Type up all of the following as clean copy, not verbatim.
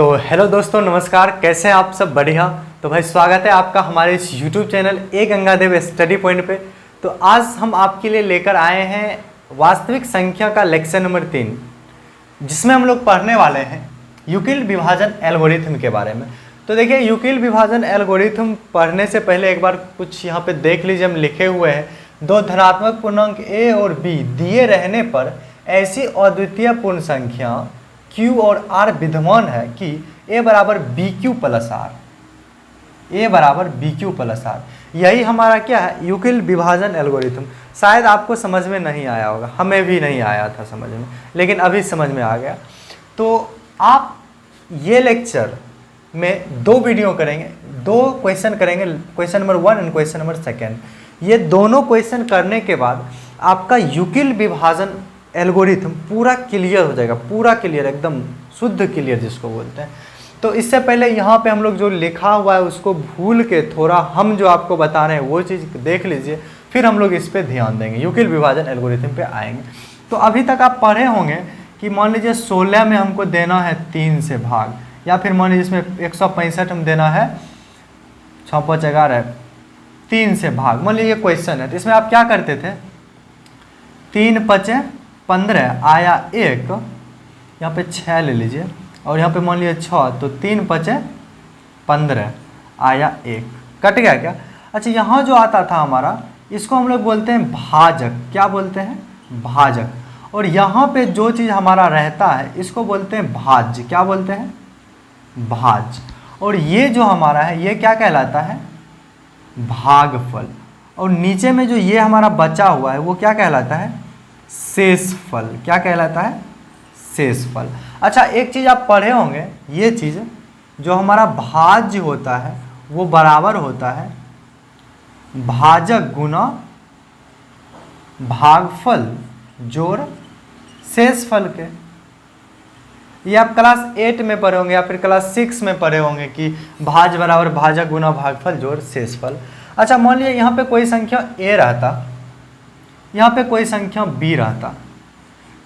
तो हेलो दोस्तों, नमस्कार। कैसे हैं आप सब? बढ़िया। तो भाई स्वागत है आपका हमारे इस YouTube channel A Gangadev study point पे। तो आज हम आपके लिए लेकर आए हैं वास्तविक संख्या का लेक्चर नंबर 3, जिसमें हम लोग पढ़ने वाले हैं यूक्लिड विभाजन एल्गोरिथम के बारे में। तो देखिए, यूक्लिड विभाजन एल्गोरिथम पढ़ने से पहले एक बार कुछ यहाँ पे देख लीजिए। हम लिखे हुए हैं, दो धनात्मक पूर्णांक ए और बी दिए रहने पर ऐसी अद्वितीय पूर्ण संख्या Q और R विद्यमान है कि A बराबर BQ प्लस R, A बराबर BQ प्लस R। यही हमारा क्या है, यूक्लिड विभाजन एल्गोरिथम। शायद आपको समझ में नहीं आया होगा, हमें भी नहीं आया था समझ में, लेकिन अभी समझ में आ गया। तो आप ये लेक्चर में दो वीडियो करेंगे, दो क्वेश्चन करेंगे, question number 1 and question number 2। ये दोनों क्वेश्चन करने के बाद आपका यूक्लिड विभाजन एल्गोरिथम पूरा क्लियर हो जाएगा, पूरा क्लियर, एकदम शुद्ध क्लियर जिसको बोलते हैं। तो इससे पहले यहाँ पे हम लोग जो लिखा हुआ है उसको भूल के थोड़ा हम जो आपको बता रहे हैं वो चीज़ देख लीजिए, फिर हम लोग इस पर ध्यान देंगे, यूक्लिड विभाजन एल्गोरिथम पे आएंगे। तो अभी तक आप पढ़े होंगे कि मान लीजिए 16 में हमको देना है 3 से भाग, या फिर मान लीजिए इसमें 165 हम देना है 6×5 3 से भाग। मान लीजिए क्वेश्चन है, तो इसमें आप क्या करते थे, 3×5 15 आया 1, यहाँ पे 6 ले लीजिए, और यहाँ पे मान लीजिए 6, तो 3×5 15 आया 1, कट गया क्या? अच्छा, यहाँ जो आता था हमारा, इसको हम लोग बोलते हैं भाजक। क्या बोलते हैं? भाजक। और यहाँ पे जो चीज़ हमारा रहता है इसको बोलते हैं भाज्य। क्या बोलते हैं? भाज्य। और ये जो हमारा है ये क्या कहलाता है? भागफल। और नीचे में जो ये हमारा बचा हुआ है वो क्या कहलाता है? शेषफल। क्या कहलाता है? शेषफल। अच्छा, एक चीज़ आप पढ़े होंगे, ये चीज़ जो हमारा भाज्य होता है वो बराबर होता है भाजक गुना भागफल जोड़ शेषफल के। ये आप क्लास 8 में पढ़े होंगे या फिर क्लास 6 में पढ़े होंगे कि भाज्य बराबर भाजक गुना भागफल जोड़ शेषफल। अच्छा, मान लीजिए यहाँ पे कोई संख्या a रहता, यहाँ पे कोई संख्या b रहता,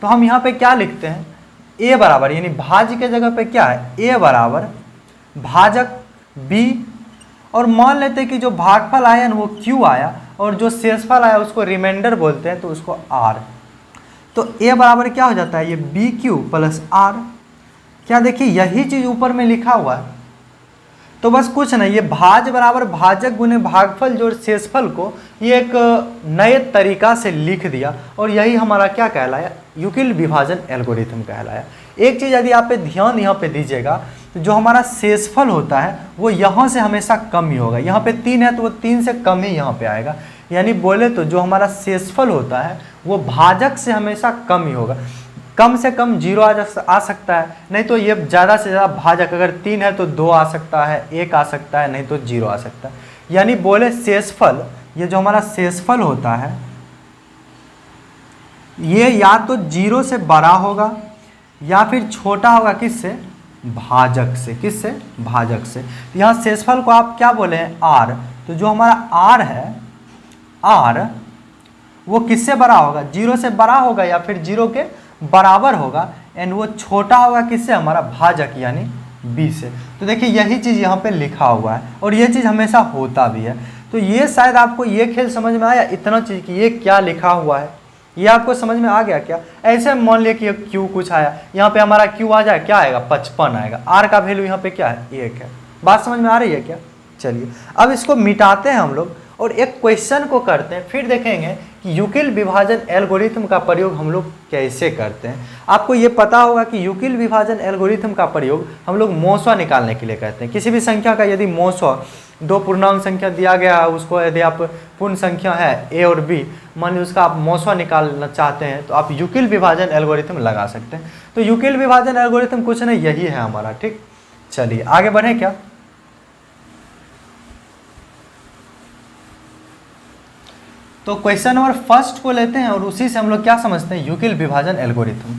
तो हम यहाँ पे क्या लिखते हैं? a बराबर, यानी भाज्य के जगह पे क्या है? a बराबर भाजक b, और मान लेते हैं कि जो भागफल आया ना वो q आया, और जो शेषफल आया उसको रिमाइंडर बोलते हैं, तो उसको r। तो a बराबर क्या हो जाता है? ये BQ प्लस R। क्या देखिए, यही चीज़ ऊपर में लिखा हुआ है। तो बस कुछ नहीं, ये भाज्य बराबर भाजक गुने भागफल जोड़ शेषफल को ये एक नए तरीका से लिख दिया, और यही हमारा क्या कहलाया? यूक्लिड विभाजन एल्गोरिथम कहलाया। एक चीज़ यदि आप पे ध्यान यहाँ पे दीजिएगा, तो जो हमारा शेषफल होता है वो यहाँ से हमेशा कम ही होगा। यहाँ पे 3 है तो वो 3 से कम ही यहाँ पे आएगा। यानी बोले तो जो हमारा शेषफल होता है वो भाजक से हमेशा कम ही होगा। कम से कम 0 आ सकता है, नहीं तो ये ज़्यादा से ज़्यादा भाजक, अगर 3 है तो 2 आ सकता है, 1 आ सकता है, नहीं तो 0 आ सकता है। यानी बोले शेषफल, ये जो हमारा शेषफल होता है ये या तो 0 से बड़ा होगा या फिर छोटा होगा। किससे? भाजक से। किससे? भाजक से। यहाँ शेषफल को आप क्या बोले हैं? R। तो जो हमारा R है, R वो किससे बड़ा होगा? 0 से बड़ा होगा या फिर 0 के बराबर होगा, एंड वो छोटा होगा किससे? हमारा भाजक यानी b से। तो देखिए, यही चीज़ यहाँ पे लिखा हुआ है, और ये चीज़ हमेशा होता भी है। तो ये शायद आपको ये खेल समझ में आया, इतना चीज़ कि ये क्या लिखा हुआ है, ये आपको समझ में आ गया क्या? ऐसे मान लिया कि q कुछ आया, यहाँ पे हमारा q आ जाए, क्या आएगा? 55 आएगा। r का वैल्यू यहाँ पे क्या है? 1 है। बात समझ में आ रही है क्या? चलिए, अब इसको मिटाते हैं हम लोग और एक क्वेश्चन को करते हैं, फिर देखेंगे कि यूक्लिड विभाजन एल्गोरिथम का प्रयोग हम लोग कैसे करते हैं। आपको ये पता होगा कि यूक्लिड विभाजन एल्गोरिथम का प्रयोग हम लोग मौसा निकालने के लिए करते हैं। किसी भी संख्या का यदि मौसा, दो पूर्णांक संख्या दिया गया है, उसको यदि आप पूर्ण संख्या है a और b, मान लीजिए उसका आप मौसा निकालना चाहते हैं, तो आप यूक्लिड विभाजन एल्गोरिथम लगा सकते हैं। तो यूक्लिड विभाजन एल्गोरिथम कुछ नहीं, यही है हमारा। ठीक, चलिए आगे बढ़ें क्या? तो क्वेश्चन नंबर 1 को लेते हैं और उसी से हम लोग क्या समझते हैं? यूक्लिड विभाजन एल्गोरिथम।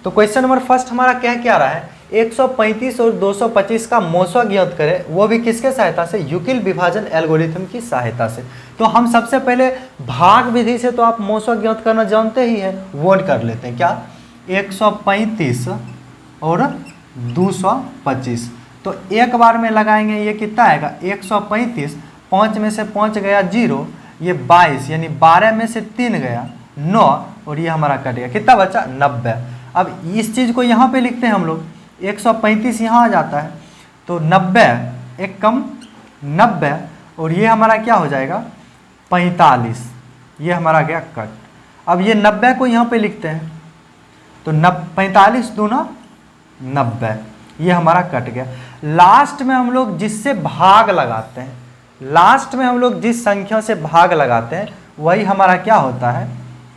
तो क्वेश्चन नंबर 1 हमारा क्या रहा है? 135 और 225 का मौसा ज्ञात करें, वो भी किसके सहायता से? यूक्लिड विभाजन एल्गोरिथम की सहायता से। तो हम सबसे पहले भाग विधि से, तो आप मौसा ज्ञात करना जानते ही हैं, वो कर लेते हैं। क्या? 135 और 225। तो एक बार में लगाएंगे ये कितना आएगा 135, 5 में से 5 गया 0, ये 22 यानी 12 में से 3 गया 9 और ये हमारा कट गया, कितना बचा 90। अब इस चीज़ को यहाँ पे लिखते हैं हम लोग, 135 यहाँ आ जाता है तो 90 एक कम 90 और ये हमारा क्या हो जाएगा 45, ये हमारा गया कट। अब ये 90 को यहाँ पे लिखते हैं तो 45 दूना 90, ये हमारा कट गया। लास्ट में हम लोग जिससे भाग लगाते हैं, लास्ट में हम लोग जिस संख्या से भाग लगाते हैं वही हमारा क्या होता है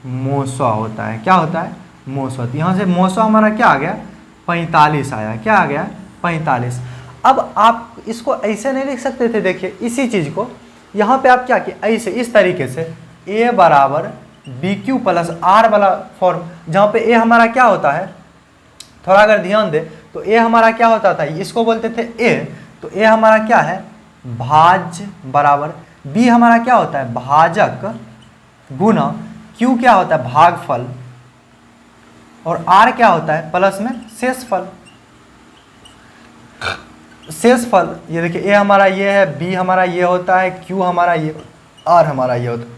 मौसा होता है। क्या होता है मौसा। तो यहाँ से मौसा हमारा क्या आ गया 45 आया, क्या आ गया 45। अब आप इसको ऐसे नहीं लिख सकते थे, देखिए इसी चीज़ को यहाँ पे आप क्या किए ऐसे इस तरीके से a बराबर बी क्यू प्लस आर वाला फॉर्म, जहाँ पे a हमारा क्या होता है, थोड़ा अगर ध्यान दे तो a हमारा क्या होता था, इसको बोलते थे a, तो a हमारा क्या है भाज्य बराबर b हमारा क्या होता है भाजक गुना q क्या होता है भागफल और r क्या होता है प्लस में शेषफल। शेषफल ये देखिए a हमारा ये है, b हमारा ये होता है, q हमारा ये, r हमारा ये होता है।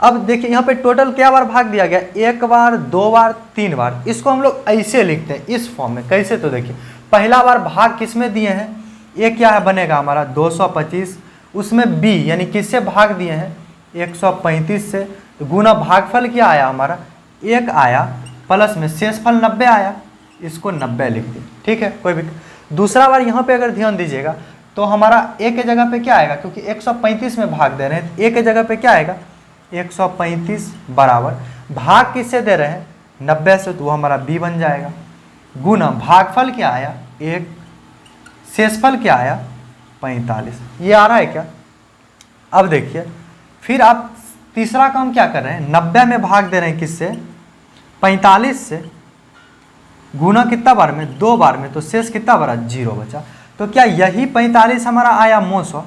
अब देखिए यहाँ पे टोटल क्या बार भाग दिया गया, एक बार, दो बार, तीन बार। इसको हम लोग ऐसे लिखते हैं इस फॉर्म में, कैसे तो देखिए पहला बार भाग किस में दिए हैं, ये क्या है बनेगा हमारा 225, उसमें b यानी किससे भाग दिए हैं 135 से, तो गुना भागफल क्या आया हमारा 1 आया प्लस में शेषफल 90 आया, इसको 90 लिख दी, ठीक है कोई भी। दूसरा बार यहाँ पे अगर ध्यान दीजिएगा तो हमारा a के जगह पे क्या आएगा, क्योंकि 135 में भाग दे रहे हैं तो a के जगह पे क्या आएगा 135 बराबर भाग किससे दे रहे हैं 90 से, तो वो हमारा b बन जाएगा गुना भागफल क्या आया 1, शेषफल क्या आया 45। ये आ रहा है क्या। अब देखिए फिर आप तीसरा काम क्या कर रहे हैं, 90 में भाग दे रहे हैं किससे 45 से, गुना कितना बार में 2 बार में, तो शेष कितना बड़ा 0 बचा। तो क्या यही 45 हमारा आया मौसो।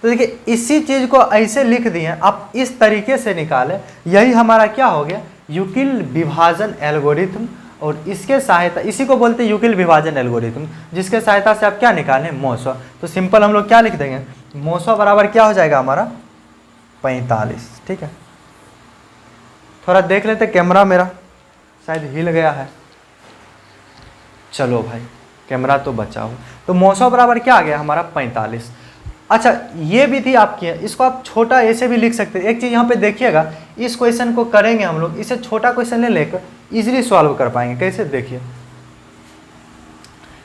तो देखिए इसी चीज को ऐसे लिख दिए, आप इस तरीके से निकालें, यही हमारा क्या हो गया यूक्लिड विभाजन एल्गोरिथम। और इसके सहायता, इसी को बोलते हैं यूक्लिड विभाजन एल्गोरिथम, जिसके सहायता से आप क्या निकालें मौसो। तो सिंपल हम लोग क्या लिख देंगे, मौसो बराबर क्या हो जाएगा हमारा 45, ठीक है। थोड़ा देख लेते, कैमरा मेरा शायद हिल गया है, चलो भाई कैमरा तो बचा हो। तो मौसो बराबर क्या आ गया हमारा 45। अच्छा ये भी थी आपकी है, इसको आप छोटा ऐसे भी लिख सकते हैं। एक चीज़ यहाँ पे देखिएगा, इस क्वेश्चन को करेंगे हम लोग, इसे छोटा क्वेश्चन ले लेकर इजीली सॉल्व कर पाएंगे। कैसे देखिए,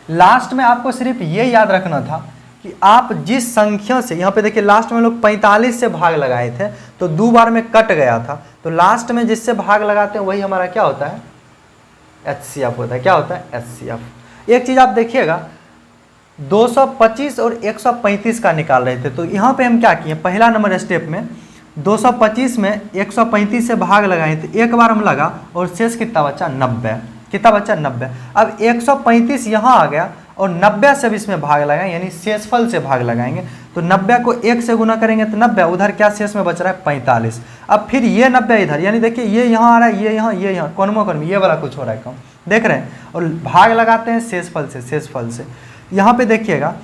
लास्ट में आपको सिर्फ ये याद रखना था कि आप जिस संख्या से, यहाँ पे देखिए लास्ट में लोग 45 से भाग लगाए थे तो 2 बार में कट गया था, तो लास्ट में जिससे भाग लगाते हैं वही हमारा क्या होता है HCF होता है। क्या होता है HCF। एक चीज़ आप देखिएगा 225 और 135 का निकाल रहे थे, तो यहाँ पे हम क्या किए, पहला नंबर स्टेप में 225 में 135 से भाग लगाए थे, एक बार हम लगा और शेष कितना बचा 90, कितना बचा 90। अब 135 यहाँ आ गया और 90 से भी इसमें भाग लगाएंगे, यानी शेषफल से भाग लगाएंगे, तो 90 को 1 से गुना करेंगे तो 90, उधर क्या शेष में बच रहा है 45। अब फिर ये 90 इधर, यानी देखिए ये यहाँ आ रहा है, ये यहाँ कौन ये वाला कुछ हो रहा है कम, देख रहे हैं, और भाग लगाते हैं शेषफल से। यहाँ पे देखिएगा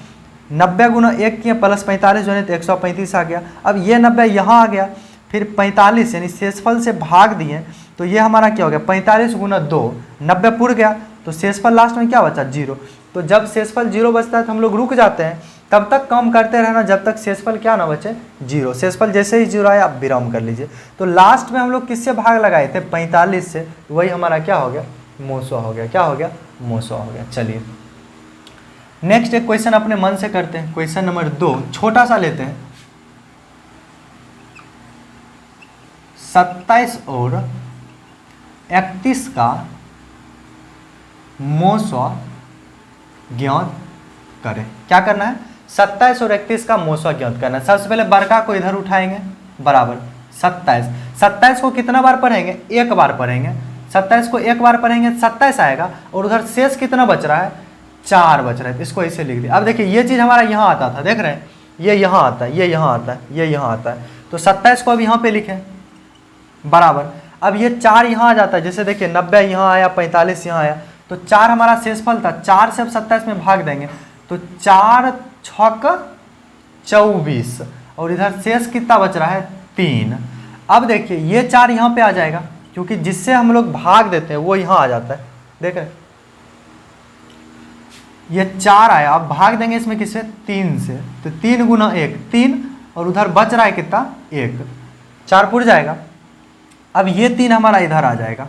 90 गुना 1 किए प्लस 45 जो है तो 135 आ गया। अब ये 90 यहाँ आ गया, फिर 45 यानी शेषफल से भाग दिए तो ये हमारा क्या हो गया 45 गुना 2, 90 पुर गया, तो शेषफल लास्ट में क्या बचा 0। तो जब शेषफल 0 बचता है तो हम लोग रुक जाते हैं, तब तक कम करते रहना जब तक शेषफल क्या ना बचे 0। शेषफल जैसे ही 0 आया आप विराम कर लीजिए। तो लास्ट में हम लोग किससे भाग लगाए थे 45 से, वही हमारा क्या हो गया मौसो हो गया। क्या हो गया मौसो हो गया। चलिए नेक्स्ट एक क्वेश्चन अपने मन से करते हैं, क्वेश्चन नंबर 2 छोटा सा लेते हैं। 27 और 31 का मौसो ज्ञात करें। क्या करना है 27 और 31 का मौसो ज्ञात करना है। सबसे पहले बड़का को इधर उठाएंगे बराबर 27 को कितना बार पढ़ेंगे, एक बार पढ़ेंगे। 27 को एक बार पढ़ेंगे 27 आएगा, और उधर शेष कितना बच रहा है 4 बच रहा है, इसको ऐसे लिख दिया। अब देखिए ये चीज़ हमारा यहाँ आता था, देख रहे हैं ये यहाँ आता है, ये यहाँ आता है, ये यहाँ आता है, तो 27 को अब यहाँ पे लिखें बराबर। अब ये 4 यहाँ आ जाता है, जैसे देखिए 90 यहाँ आया, 45 यहाँ आया, तो 4 हमारा शेषफल था। 4 से अब 27 में भाग देंगे तो 4 छक 24 और इधर शेष कितना बच रहा है 3। अब देखिए ये 4 यहाँ पे आ जाएगा, क्योंकि जिससे हम लोग भाग देते हैं वो यहाँ आ जाता है। देख रहे ये 4 आया, अब भाग देंगे इसमें किससे 3 से, तो 3 गुना 1 3 और उधर बच रहा है कितना 1, 4 पुर जाएगा। अब ये 3 हमारा इधर आ जाएगा,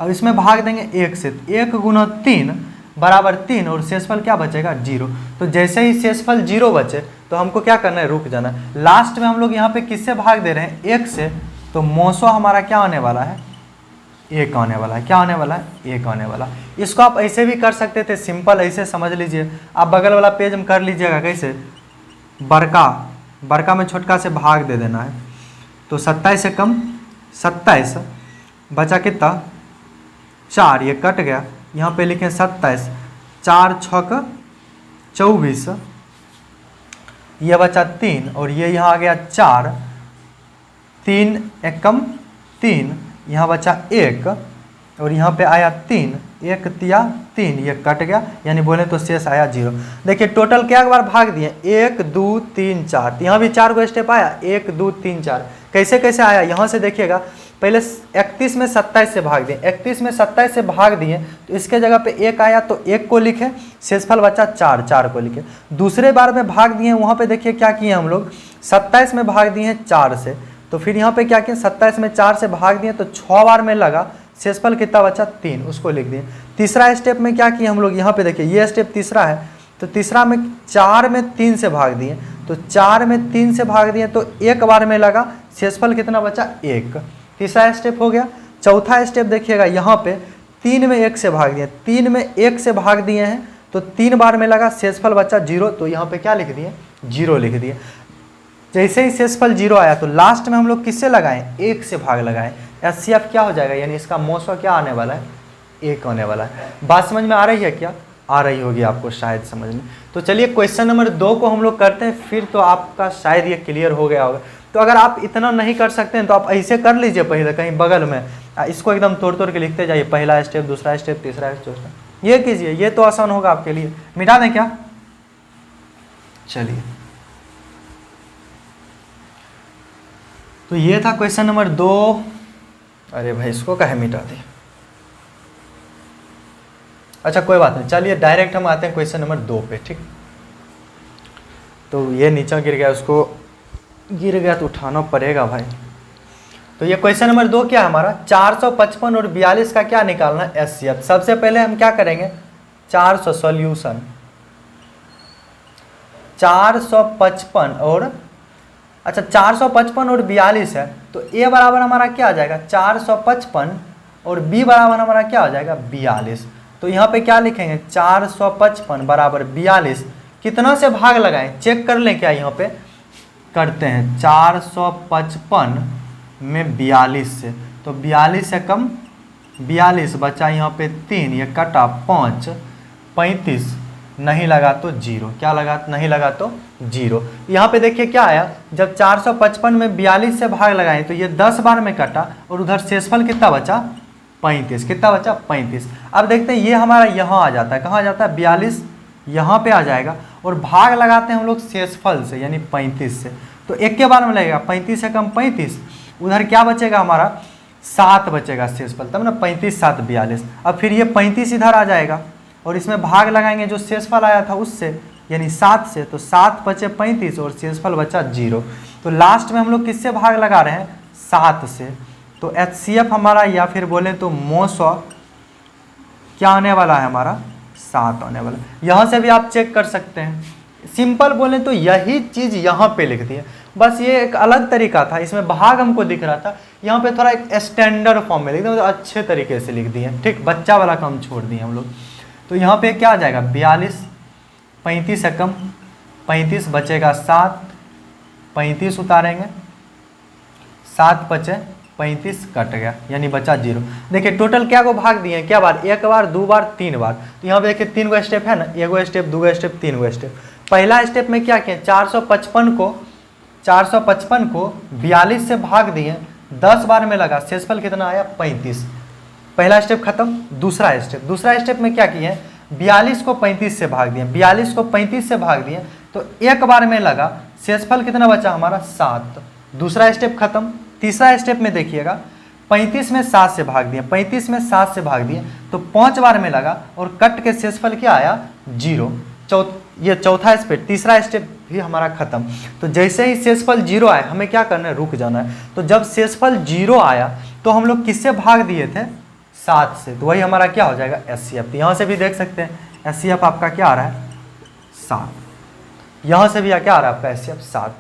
अब इसमें भाग देंगे 1 से, 1 गुना 3 बराबर 3 और शेषफल क्या बचेगा 0। तो जैसे ही शेषफल 0 बचे तो हमको क्या करना है, रुक जाना है। लास्ट में हम लोग यहाँ पे किससे भाग दे रहे हैं 1 से, तो मौसो हमारा क्या आने वाला है 1 आने वाला है। क्या आने वाला है 1 आने वाला। इसको आप ऐसे भी कर सकते थे, सिंपल ऐसे समझ लीजिए। आप बगल वाला पेज में कर लीजिएगा कैसे, बड़का में छोटका से भाग दे देना है। तो 27 से कम 27 बचा कितना 4, ये कट गया, यहाँ पे लिखें 27, 4 छक 24, ये बचा 3 और ये यहाँ आ गया 4, 3 एकम 3, यहाँ बचा 1 और यहाँ पे आया 3, 1 तिया 3, ये कट गया, यानी बोले तो शेष आया 0। देखिए टोटल क्या बार भाग दिए 1 2 3 4, यहाँ भी 4 को स्टेप आया 1 2 3 4। कैसे कैसे आया यहाँ से देखिएगा, पहले 31 में 27 से भाग दिए, 31 में 27 से भाग दिए तो इसके जगह पे 1 आया तो 1 को लिखे, शेषफल बचा 4, 4 को लिखे। दूसरे बार में भाग दिए, वहाँ पे देखिए क्या किए हम लोग 27 में भाग दिए 4 से, तो फिर यहाँ पे क्या किए 27 में 4 से भाग दिए तो 6 बार में लगा, शेषफल कितना बचा 3, उसको लिख दिए। तीसरा स्टेप में क्या किए हम लोग, यहाँ पे देखिए ये स्टेप तीसरा है, तो तीसरा में 4 में 3 से भाग दिए, तो 4 में 3 से भाग दिए तो 1 बार में लगा, शेषफल कितना बचा 1। तीसरा स्टेप हो गया। चौथा स्टेप देखिएगा, यहाँ पे 3 में 1 से भाग दिए, 3 में 1 से भाग दिए हैं तो 3 बार में लगा, शेषफल बचा 0, तो यहाँ पे क्या लिख दिए 0 लिख दिए। जैसे ही शेषफल 0 आया तो लास्ट में हम लोग किससे लगाएं 1 से भाग लगाएं, HCF क्या हो जाएगा, यानी इसका मौसो क्या आने वाला है 1 आने वाला है। बात समझ में आ रही है क्या, आ रही होगी आपको शायद समझ में। तो चलिए क्वेश्चन नंबर 2 को हम लोग करते हैं, फिर तो आपका शायद ये क्लियर हो गया होगा। तो अगर आप इतना नहीं कर सकते हैं तो आप ऐसे कर लीजिए, पहले कहीं बगल में इसको एकदम तोड़ तोड़ के लिखते जाइए, पहला स्टेप दूसरा स्टेप तीसरा स्टेप, ये कीजिए, ये तो आसान होगा आपके लिए। मिटा दें क्या, चलिए। तो ये था क्वेश्चन नंबर 2। अरे भाई इसको कहे मिटा दें, अच्छा कोई बात नहीं, चलिए डायरेक्ट हम आते हैं क्वेश्चन नंबर 2 पे, ठीक। तो ये नीचे गिर गया, उसको गिर गया तो उठाना पड़ेगा भाई। तो ये क्वेश्चन नंबर 2 क्या है हमारा, 455 और 42 का क्या निकालना है HCF। सबसे पहले हम क्या करेंगे 400 सॉल्यूशन, 455 और अच्छा 455 और 42 है, तो A बराबर हमारा क्या आ जाएगा 455 और B बराबर हमारा क्या हो जाएगा 42। तो यहाँ पे क्या लिखेंगे 455 बराबर 42, कितना से भाग लगाएं चेक कर लें क्या, यहाँ पे करते हैं 455 में 42 से, तो 42 से कम 42 बचा यहाँ पे 3, ये कटा 5, 35 नहीं लगा तो 0, क्या लगा नहीं लगा तो 0। यहाँ पे देखिए क्या आया, जब 455 में 42 से भाग लगाएं तो ये 10 बार में कटा और उधर शेषफल कितना बचा 35, कितना बचा 35। अब देखते हैं ये हमारा यहाँ आ जाता है, कहाँ आ जाता है 42 यहाँ पे आ जाएगा और भाग लगाते हैं हम लोग शेषफल से यानी 35 से, तो एक के बार में लगेगा 35 से कम 35, उधर क्या बचेगा हमारा 7 बचेगा शेषफल, तब ना 35 7 42। अब फिर ये 35 इधर आ जाएगा और इसमें भाग लगाएंगे जो शेषफल आया था उससे यानी 7 से, तो 7 बचे 35 और शेषफल बचा 0। तो लास्ट में हम लोग किससे भाग लगा रहे हैं 7 से, तो HCF हमारा या फिर बोले तो मौसो क्या आने वाला है हमारा 7 आने वाला। यहाँ से भी आप चेक कर सकते हैं, सिंपल बोले तो यही चीज़ यहाँ पे लिख दी है, बस ये एक अलग तरीका था, इसमें भाग हमको दिख रहा था, यहाँ पे थोड़ा एक स्टैंडर्ड फॉर्म में लिख दिया, मतलब अच्छे तरीके से लिख दिए, ठीक, बच्चा वाला काम छोड़ दिए हम लोग। तो यहाँ पे क्या आ जाएगा 42, 35 से कम 35 बचेगा 7, 35 उतारेंगे 7 बचे 35 कट गया यानी बचा 0। देखिए टोटल क्या को भाग दिए क्या बार, एक बार 2 बार 3 बार, तो यहाँ पे देखिए 3 गो स्टेप है ना, 1 go step 2 go step 3 go step. पहला स्टेप में क्या किए 455 को 42 से भाग दिए 10 बार में लगा, शेषफल कितना आया 35। पहला स्टेप खत्म। दूसरा स्टेप में क्या किए, 42 को 35 से भाग दिए, 42 को 35 से भाग दिए तो एक बार में लगा, शेषफल कितना बचा हमारा 7। दूसरा स्टेप खत्म। तीसरा स्टेप में देखिएगा 35 में 7 से भाग दिए, 35 में 7 से भाग दिए तो 5 बार में लगा और कट के शेषफल क्या आया 0। ये चौथा स्टेप, तीसरा स्टेप भी हमारा खत्म। तो जैसे ही शेषफल 0 आया हमें क्या करना है, रुक जाना है। तो जब शेषफल 0 आया तो हम लोग किससे भाग दिए थे, 7 से, तो वही हमारा क्या हो जाएगा HCF। तो यहाँ से भी देख सकते हैं HCF आपका क्या आ रहा है 7। यहाँ से भी क्या आ रहा है आपका HCF 7।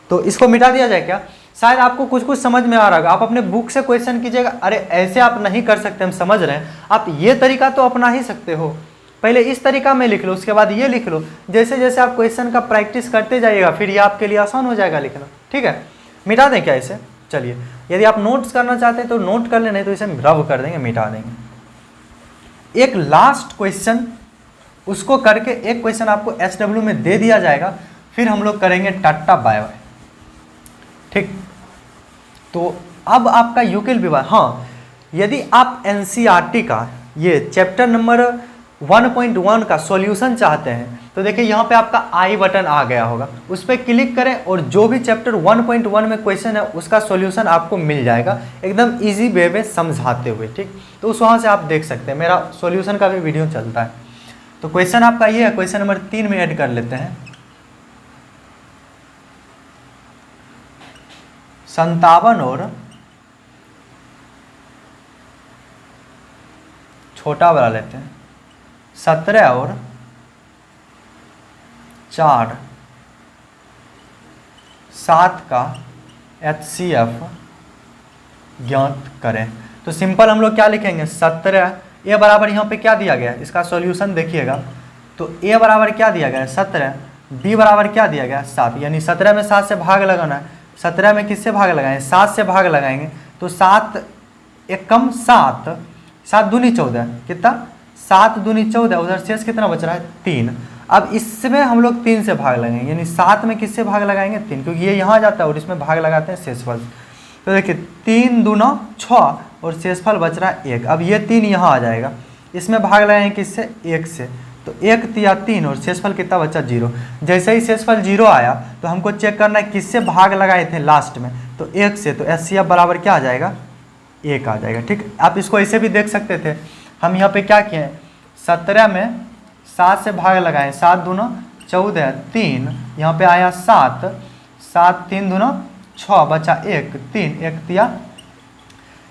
तो इसको मिटा दिया जाए क्या, शायद आपको कुछ कुछ समझ में आ रहा होगा। आप अपने बुक से क्वेश्चन कीजिएगा, अरे ऐसे आप नहीं कर सकते, हम समझ रहे हैं, आप ये तरीका तो अपना ही सकते हो। पहले इस तरीका में लिख लो, उसके बाद ये लिख लो। जैसे जैसे आप क्वेश्चन का प्रैक्टिस करते जाइएगा फिर ये आपके लिए आसान हो जाएगा लिखना। ठीक है, मिटा दें क्या इसे, चलिए यदि आप नोट्स करना चाहते हैं तो नोट कर लें, नहीं तो इसे रब कर देंगे, मिटा देंगे। एक लास्ट क्वेश्चन उसको करके एक क्वेश्चन आपको SW में दे दिया जाएगा, फिर हम लोग करेंगे टाटा बाय बाय। ठीक, तो अब आपका यूक्लिड विभाजन, हाँ यदि आप NCERT का ये चैप्टर नंबर 1.1 का सॉल्यूशन चाहते हैं तो देखिए यहाँ पे आपका आई बटन आ गया होगा, उस पर क्लिक करें और जो भी चैप्टर 1.1 में क्वेश्चन है उसका सॉल्यूशन आपको मिल जाएगा एकदम इजी वे में समझाते हुए। ठीक, तो उस वहाँ से आप देख सकते हैं, मेरा सॉल्यूशन का भी वीडियो चलता है। तो क्वेश्चन आपका ये है, क्वेश्चन नंबर 3 में ऐड कर लेते हैं। 57 और छोटा वाला लेते हैं, 17 और 4 7 का HCF ज्ञात करें। तो सिंपल हम लोग क्या लिखेंगे, 17 ए बराबर यहाँ पे क्या दिया गया है, इसका सॉल्यूशन देखिएगा। तो ए बराबर क्या दिया गया है 17, बी बराबर क्या दिया गया है 7, यानी 17 में 7 से भाग लगाना है। 17 में किससे भाग लगाएंगे, 7 से भाग लगाएंगे तो 7 एक कम 7, 7 दूनी 14, कितना 7 दूनी 14, उधर शेष कितना बच रहा है 3। अब इसमें हम लोग 3 से भाग लगाएंगे, यानी 7 में किससे भाग लगाएंगे 3, क्योंकि ये यहाँ जाता है और इसमें भाग लगाते हैं शेषफल। तो देखिए 3 दूना 6 और शेषफल बच रहा है 1। अब ये 3 यहाँ आ जाएगा, इसमें भाग लगाएंगे किससे 1 से, तो 1 तिया 3 और शेषफल कितना बचा 0। जैसे ही शेषफल 0 आया तो हमको चेक करना है किससे भाग लगाए थे लास्ट में, तो 1 से, तो HCF बराबर क्या आ जाएगा 1 आ जाएगा। ठीक, आप इसको ऐसे भी देख सकते थे। हम यहाँ पे क्या किए हैं, 17 में 7 से भाग लगाए, 7 दूना 14, 3 यहाँ पे आया 7, 7 3 दूना 6 बचा 1, 3 1 तिया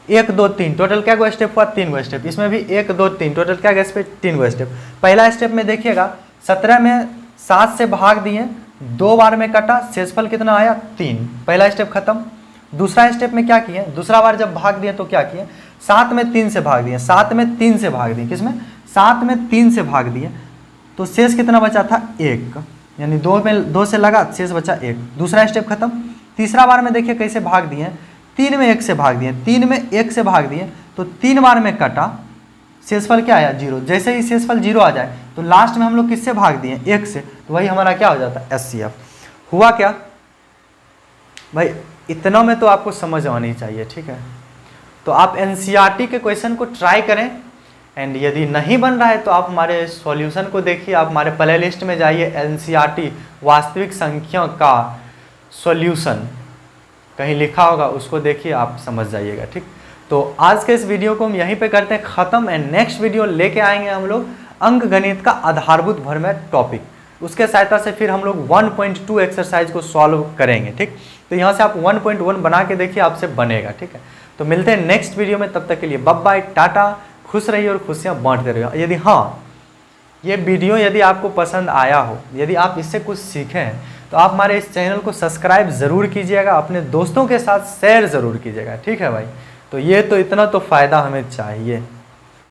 1 2 3, टोटल क्या गो स्टेप हुआ 3 गो स्टेप। इसमें भी 1 2 3, टोटल क्या गया 3 गो स्टेप। पहला स्टेप में देखिएगा 17 में 7 से भाग दिए, 2 बार में कटा, शेषफल कितना आया 3, पहला स्टेप खत्म। दूसरा स्टेप में क्या किए, दूसरा बार जब भाग दिए तो क्या किए, 7 में 3 से भाग दिए, 7 में 3 से भाग दिए, किसमें 7 में 3 से भाग दिए तो शेष कितना बचा था 1, यानी 2 से लगा, शेष बचा 1। दूसरा स्टेप खत्म। तीसरा बार में देखिए कैसे भाग दिए, 3 में 1 से भाग दिए, 3 में 1 से भाग दिए तो 3 बार में कटा, शेषफल क्या आया 0। जैसे ही शेषफल 0 आ जाए तो लास्ट में हम लोग किससे भाग दिए 1 से, तो वही हमारा क्या हो जाता है HCF। हुआ क्या भाई, इतना में तो आपको समझ आनी चाहिए। ठीक है, तो आप NCERT के क्वेश्चन को ट्राई करें एंड यदि नहीं बन रहा है तो आप हमारे सॉल्यूशन को देखिए, आप हमारे प्ले लिस्ट में जाइए, NCERT वास्तविक संख्या का सॉल्यूशन कहीं लिखा होगा, उसको देखिए, आप समझ जाइएगा। ठीक, तो आज के इस वीडियो को हम यहीं पे करते हैं ख़त्म एंड नेक्स्ट वीडियो लेके आएंगे हम लोग अंक गणित का आधारभूत भर में टॉपिक, उसके सहायता से फिर हम लोग 1.2 एक्सरसाइज को सॉल्व करेंगे। ठीक, तो यहाँ से आप 1.1 बना के देखिए, आपसे बनेगा। ठीक है, तो मिलते हैं नेक्स्ट वीडियो में, तब तक के लिए बाय बाय, टाटा, खुश रहिए और खुशियाँ बांटते रहिए। यदि हाँ ये वीडियो यदि आपको पसंद आया हो, यदि आप इससे कुछ सीखें हैं तो आप हमारे इस चैनल को सब्सक्राइब ज़रूर कीजिएगा, अपने दोस्तों के साथ शेयर ज़रूर कीजिएगा। ठीक है भाई, तो ये तो इतना तो फ़ायदा हमें चाहिए।